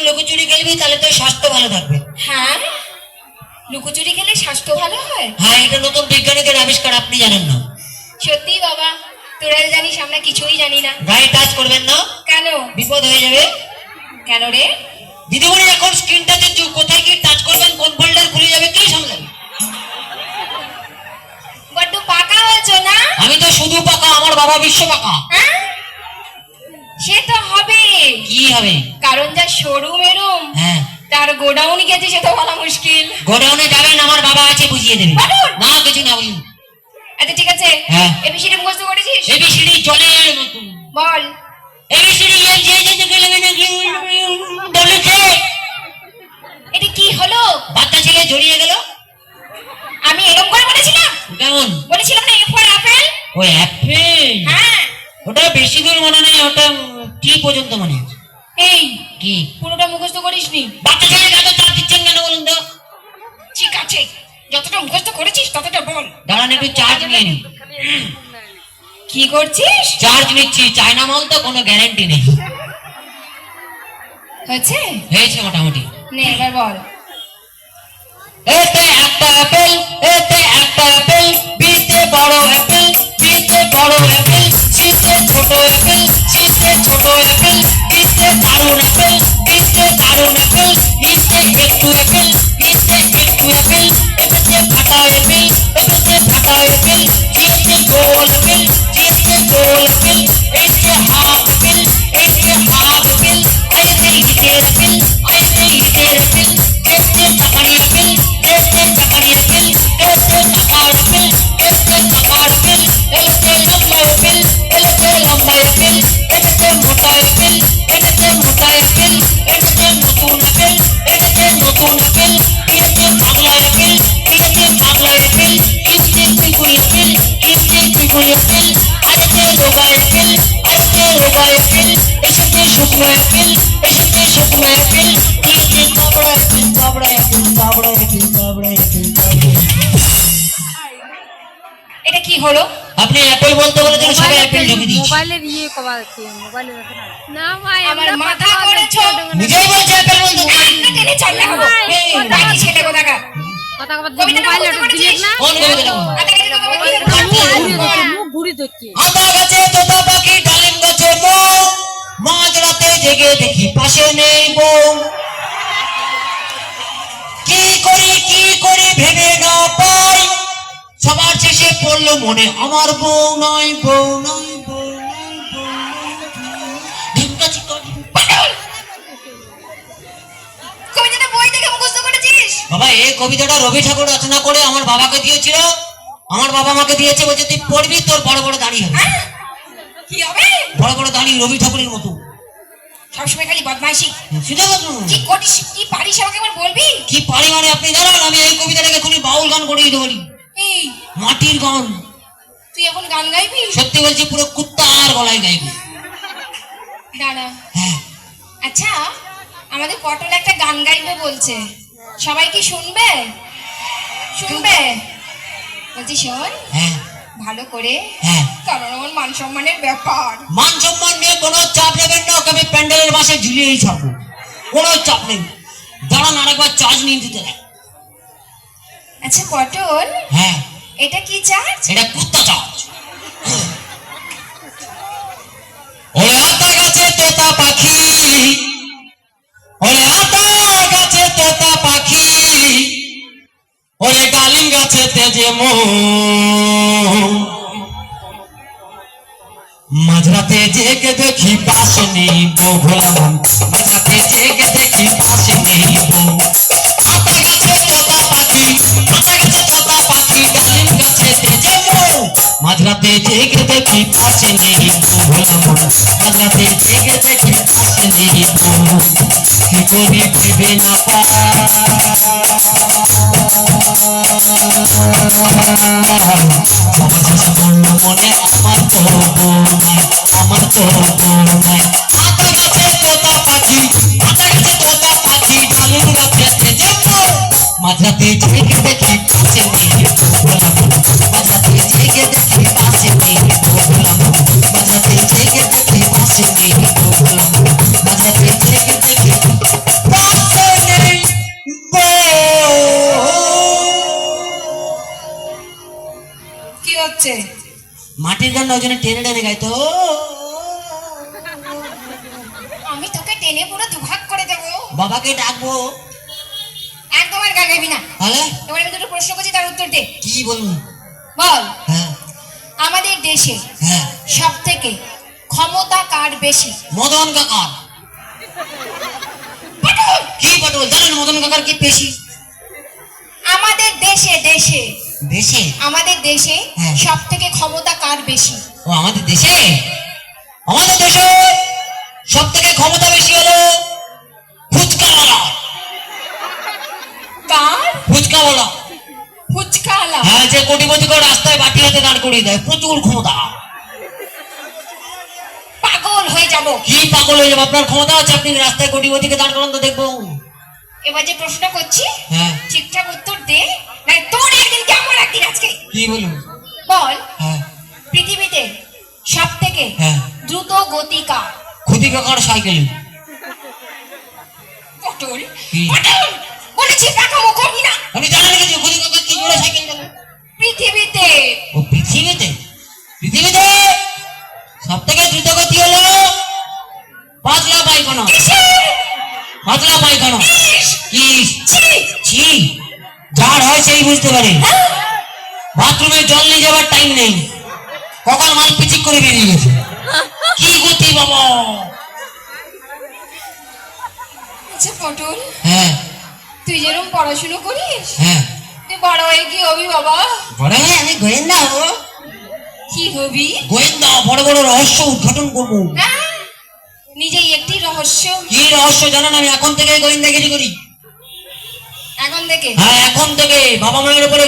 লুকোচুরি খেলবি, তাহলে তোর স্বাস্থ্য ভালো থাকবে। হ্যাঁ, লুকোচুরি খেলে স্বাস্থ্য ভালো হয়? হ্যাঁ, এটা নতুন বিজ্ঞানীদের আবিষ্কার, আপনি জানেন না? সত্যি বাবা, তোরা জানিস আমরা কিছুই জানি না। গায়ে টাচ করবেন না, কেন? বিপদ হয়ে যাবে। কেন রে? দিদিমণি, এখন স্ক্রিন টাচের যুগ, কোথায় কি টাচ করবেন, কোন ফোল্ডার খুলে যাবে, কি সামলাবে? বড্ড পাকা হয়েছো না? আমি তো শুধু পাকা, আমার বাবা বিশ্ব পাকা। হ্যাঁ? সে তো হবে। কি হবে? কারণ যা শোরুম এরুম, হ্যাঁ, তার গোডাউন গেছে সে তো বলা মুশকিল। গোডাউনে যাবেন, আমার বাবা আছে, বুঝিয়ে দেবে। বলুন। না, কিছু না, বলুন। আচ্ছা ঠিক আছে, হ্যাঁ। এবিসিডি মুখস্থ করেছিস? এবিসিডি জলের মতো। বল। এবিসিডি বলেছে। এটা কি হলো? বাচ্চা ছেলে জড়িয়ে গেল। আমি এরকম করে বলেছিলাম? কেমন? বলেছিলাম না এ ফর অ্যাপেল? ও অ্যাপেল। হ্যাঁ। ওটা বেশি দূর মনে নেই, ওটা টি পর্যন্ত মনে আছে। এই কি? পুরোটা মুখস্থ করিসনি? বাচ্চা ছেলে এত চাপ দিচ্ছেন কেন বলুন তো? ঠিক আছে, যতটা মুখস্থ করেছিস ততটা বল। দাঁড়ান, একটু চার্জ নিয়ে নি। কি করছিস? চার্জ নিচ্ছি, চায়না মাল তো কোনো গ্যারান্টি নেই। হয়েছে? হয়েছে মোটামুটি। নে এবার বল। এতে একটা অ্যাপেল, এতে একটা অ্যাপেল, বিতে বড় অ্যাপেল, বিতে বড় অ্যাপেল, সিতে ছোট অ্যাপেল, সিতে ছোট অ্যাপেল, বিতে দারুণ অ্যাপেল, বিতে দারুণ অ্যাপেল, বিতে একটু অ্যাপেল, বিতে একটু অ্যাপেল, এতে ফাটা অ্যাপেল, এতে ফাটা অ্যাপেল, এতে গোল অ্যাপেল, এতে গোল অ্যাপেল, এতে হাফ অ্যাপেল, এতে হাফ অ্যাপেল, এতে হিটের অ্যাপেল, এতে হিটের অ্যাপেল, এতে চাকারি অ্যাপেল, এতে চাকারি অ্যাপেল, এতে চাকার অ্যাপেল, এতে চাকার অ্যাপেল, এতে লম্বা অ্যাপেল, এতে লম্বা অ্যাপেল, এতে মোটা অ্যাপেল, এতে মোটা অ্যাপেল, এতে নতুন অ্যাপেল, এতে নতুন অ্যাপেল, এতে পাগলা অ্যাপেল, এতে পাগলা অ্যাপেল, এতে পিকুল অ্যাপেল, এতে পিকুল অ্যাপেল, এতে রোগা অ্যাপেল, এতে রোগা অ্যাপেল, এতে শুকনো অ্যাপেল, এতে শুকনো অ্যাপেল, এতে কাবড়া অ্যাপেল, কাবড়া অ্যাপেল, কাবড়া অ্যাপেল, কাবড়া অ্যাপেল, এটা কি হলো? আপনি অ্যাপেল বলতে বলেছেন, সবাই অ্যাপেল ঢুকে দিয়েছে। মোবাইলের ইয়ে কভার আছে, মোবাইলের না ভাই, আমার আমরা মাথা কথা করেছো। নিজেই বলছে অ্যাপেল বলতে। একটা টেনে ছাড়লে হবো। এই, বাকি ছেলে কোথাকার? কথা কবার কবিতাটা মোবাইলে মুখস্থ করেছিস? না কোন কবিতাটা? আচ্ছা, এটা তো তোমার কি? মুখ ঘুরি ধরছে। আতা গাছে তোতা পাখি, ডালিম গাছে মৌ, মাঝ রাতে জেগে দেখি পাশে নেই বউ। কি করি ভেবে না পাই, সবার শেষে পড়লো মনে আমার বউ নয়, বউ নয়, বউ নয়, বউ নয়। ঢিমকা চিকা ঢিমকা। কবিতাটা বই থেকে মুখস্থ করেছিস? বাবা, এই কবিতাটা রবি ঠাকুর রচনা করে আমার বাবাকে দিয়েছিল। আমার বাবা আমাকে দিয়েছে, বলছে তুই পড়বি, তোর বড় বড় দাড়ি হবে। হ্যাঁ? কি হবে? বড় বড় দাড়ি, রবি ঠাকুরের মতো। সবসময় খালি বদমাইশি। শুনে বলুন, কি করিস, কি পারিস আমাকে একবার বলবি? কি পারি মানে আপনি জানেন? আমি এই কবিতাটাকে এখনই বাউল গান করে দিতে পারি, এই মাটির গান। তুই এখন গান গাইবি? সত্যি বলছি, পুরো কুত্তার গলায় গাইবি। দাঁড়া। হ্যাঁ, আচ্ছা, আমাদের পটল একটা গান গাইবে বলছে, সবাই কি শুনবে? শুনবে? বলছি শোন হ্যাঁ, ভালো করে, হ্যাঁ। কারণ আমার মান সম্মানের ব্যাপার। মান সম্মান নিয়ে কোনো চাপ নেবেন না, ওকে আমি প্যান্ডেলের বাসে ঝুলিয়েই ছাড়বো, কোনো চাপ নেই। দাঁড়ান, আরেকবার চার্জ নিয়ে দিতে দেয়। আচ্ছা পটল, হ্যাঁ, এটা কি চার্জ? এটা কুত্তা চার্জ। ওরে আতা গাছে তোতা পাখি, ওরে আতা গাছে তোতা পাখি, ওরে ডালিম গাছে তেজে মৌ, মাঝরাতে জেগে দেখি পাশে নেই বউ, ভোলাম মাঝরাতে জেগে দেখি পাশে নেই বউ। আতা গাছে তোতা পাখি, আতা গাছে তোতা পাখি, ডালিম গাছে তেজে মৌ, মাঝরাতে জেগে দেখি পাশে নেই বউ, ভোলাম মাঝরাতে জেগে দেখি পাশে নেই বউ। কি করি ভেবে না পাই, সবার শেষে বললো মনে আমার তো বউ নাই, আমার তো বউ নাই। আতা গাছে তোতা পাখি, আতা গাছে তোতা পাখি, ডালিম গাছে তেজে মৌ, মাঝরাতে জেগে দেখি পাশে নেই বউ, ভোলাম মাঝরাতে জেগে দেখি পাশে নেই বউ, ভোলাম মাঝরাতে জেগে দেখি পাশে নেই বউ, ভোলাম মাঝরাতে জেগে দেখি। হচ্ছে? মাটির গান ওই জন্য টেনে টেনে গাইতো। আমি তোকে টেনে পুরো দুভাগ করে দেবো। বাবাকে ডাকবো। একদম আর গান গাইবি না। তাহলে এবার আমি দুটো প্রশ্ন করছি, তার উত্তর দে। কি বলবো? বল, হ্যাঁ আমাদের দেশে হ্যাঁ, সব থেকে ক্ষমতা কার বেশি? মদন কাকার। পটল! কি পটল জানেন মদন কাকার কি পেশি? আমাদের দেশে দেশে দেশে? আমাদের দেশে হ্যাঁ। সব থেকে ক্ষমতা কার বেশি? ও আমাদের দেশে? আমাদের দেশে সব থেকে ক্ষমতা বেশি হলো ফুচকাওয়ালা। কার? ফুচকাওয়ালা। ফুচকাওয়ালা? হ্যাঁ, যে কোটিপতিকে রাস্তায় বাটি হাতে দাঁড় করিয়ে দেয়, প্রচুর ক্ষমতা। পাগল হয়ে যাব। কি পাগল হয়ে যাবে? আপনার ক্ষমতা আছে, আপনি রাস্তায় কোটিপতিকে দাঁড় করান তো দেখবো। এবার যে প্রশ্নটা করছি হ্যাঁ, ঠিকঠাক উত্তর দে, মানে তোর একদিন কি আমার একদিন আজকে। কি বলুন? বল, হ্যাঁ পৃথিবীতে সব থেকে হ্যাঁ, দ্রুত গতি কার? খুদি কাকার সাইকেল। পটল! কি? পটল! বলেছি পাকামো করবি না। আমি জানি না কিছু, খুদি কাকা কি জোরে সাইকেল চালায়। পৃথিবীতে ও পৃথিবীতে? পৃথিবীতে সব থেকে দ্রুত গতি হলো পাতলা পায়খানা। কিসের? পাতলা পায়খানা। ইস! কি? ছি! ছি, যার হয় সেই বুঝতে পারে। বাথরুমে জল নিয়ে যাওয়ার টাইম নেই, কখন মাল পিচিক করে বেরিয়ে গেছে। কি গতি বাবা! আচ্ছা পটল, হ্যাঁ তুই যেরকম পড়াশুনো করিস, হ্যাঁ, তুই বড় হয়ে কি হবি বাবা? বড় হয়ে আমি গোয়েন্দা হবো। কি হবি? গোয়েন্দা, বড় বড় রহস্য উদ্ঘাটন করবো। হ্যাঁ? নিজেই একটি রহস্য। কি রহস্য জানেন? আমি এখন থেকে গোয়েন্দাগিরি করি। এখন থেকে হ্যাঁ, এখন থেকে বাবা মায়ের উপরে